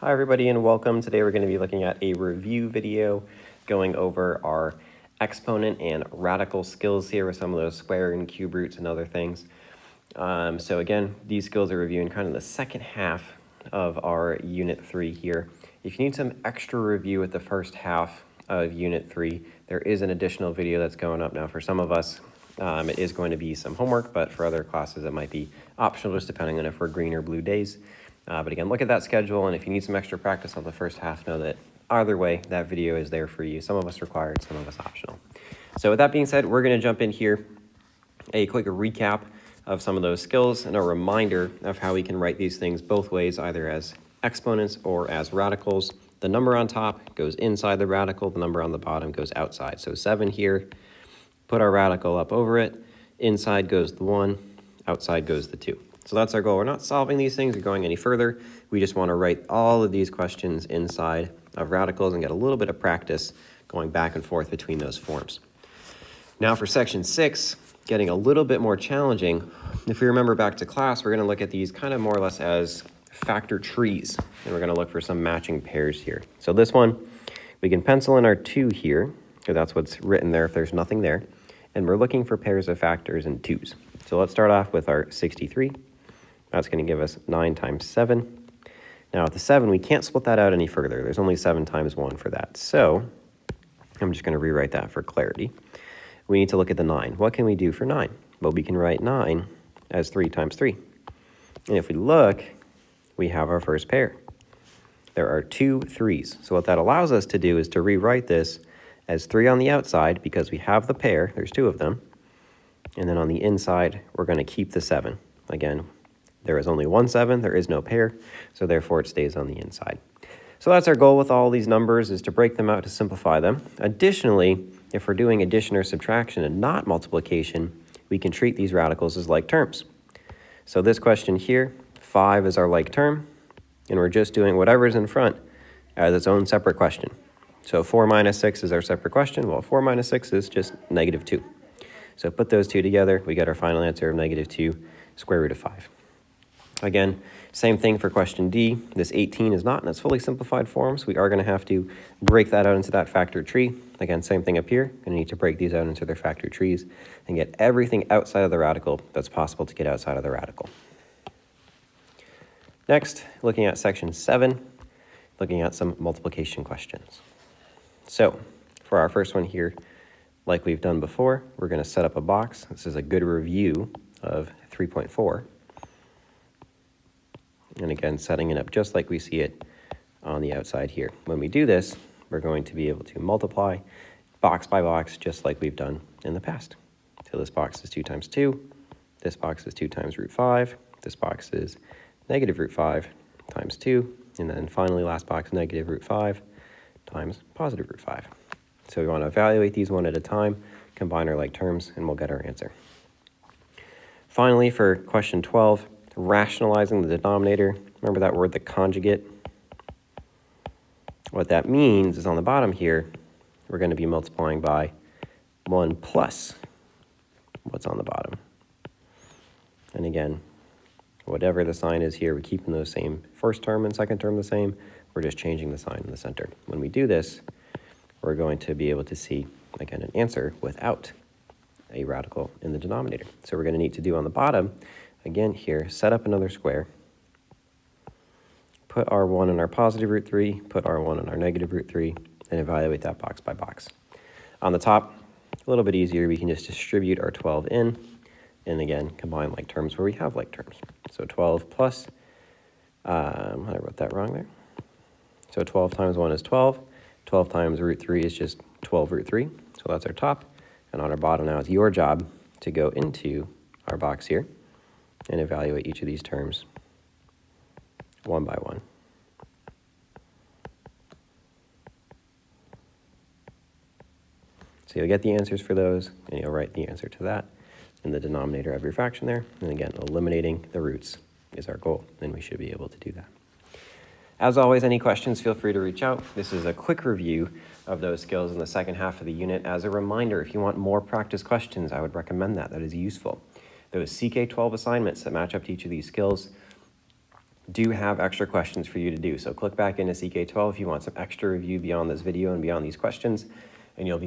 Hi everybody and welcome. Today we're going to be looking at a review video going over our exponent and radical skills here with some of those square and cube roots and other things. So again, these skills are reviewing kind of the second half of our Unit 3 here. If you need some extra review with the first half of Unit 3, there is an additional video that's going up now. For some of us, it is going to be some homework, but for other classes it might be optional, just depending on if we're green or blue days. But again, look at that schedule, and if you need some extra practice on the first half, know that either way, that video is there for you. Some of us required, some of us optional. So with that being said, we're going to jump in here, a quick recap of some of those skills and a reminder of how we can write these things both ways, either as exponents or as radicals. The number on top goes inside the radical, the number on the bottom goes outside. So 7 here, put our radical up over it, inside goes the 1, outside goes the 2. So that's our goal. We're not solving these things or going any further. We just want to write all of these questions inside of radicals and get a little bit of practice going back and forth between those forms. Now for section 6, getting a little bit more challenging. If we remember back to class, we're going to look at these kind of more or less as factor trees, and we're going to look for some matching pairs here. So this one, we can pencil in our 2 here, because that's what's written there if there's nothing there, and we're looking for pairs of factors and 2's. So let's start off with our 63. That's going to give us 9 times 7. Now with the 7, we can't split that out any further. There's only 7 times 1 for that. So I'm just going to rewrite that for clarity. We need to look at the 9. What can we do for 9? Well, we can write 9 as 3 times 3. And if we look, we have our first pair. There are 2 3's. So what that allows us to do is to rewrite this as 3 on the outside because we have the pair. There's 2 of them. And then on the inside, we're going to keep the 7. Again, there is only 1 7, there is no pair, so therefore it stays on the inside. So that's our goal with all these numbers, is to break them out to simplify them. Additionally, if we're doing addition or subtraction and not multiplication, we can treat these radicals as like terms. So this question here, 5 is our like term, and we're just doing whatever's in front as its own separate question. So 4 minus 6 is our separate question. Well, 4 minus 6 is just negative 2. So put those 2 together, we get our final answer of negative 2 square root of 5. Again, same thing for question D. This 18 is not in its fully simplified form, so we are going to have to break that out into that factor tree. Again, same thing up here. Going to need to break these out into their factor trees and get everything outside of the radical that's possible to get outside of the radical. Next, looking at section 7, looking at some multiplication questions. So for our first one here, like we've done before, we're going to set up a box. This is a good review of 3.4. And again, setting it up just like we see it on the outside here. When we do this, we're going to be able to multiply box by box just like we've done in the past. So this box is 2 times 2. This box is 2 times root 5. This box is negative root 5 times 2. And then finally, last box, negative root 5 times positive root 5. So we want to evaluate these one at a time, combine our like terms, and we'll get our answer. Finally, for question 12, rationalizing the denominator. Remember that word, the conjugate? What that means is on the bottom here, we're going to be multiplying by 1 plus what's on the bottom. And again, whatever the sign is here, we're keeping those same first term and second term the same. We're just changing the sign in the center. When we do this, we're going to be able to see, again, an answer without a radical in the denominator. So we're going to need to do on the bottom, again here, set up another square, put our 1 in our positive root 3, put our 1 in our negative root 3, and evaluate that box by box. On the top, a little bit easier, we can just distribute our 12 in, and again, combine like terms where we have like terms. So 12 plus, I wrote that wrong there. So 12 times 1 is 12. 12 times root 3 is just 12 root 3. So that's our top. And on our bottom now, it's your job to go into our box here and evaluate each of these terms one by one. So you'll get the answers for those, and you'll write the answer to that in the denominator of your fraction there. And again, eliminating the roots is our goal, and we should be able to do that. As always, any questions, feel free to reach out. This is a quick review of those skills in the second half of the unit. As a reminder, if you want more practice questions, I would recommend that. That is useful. Those CK12 assignments that match up to each of these skills, do have extra questions for you to do. So click back into CK12 if you want some extra review beyond this video and beyond these questions, and you'll be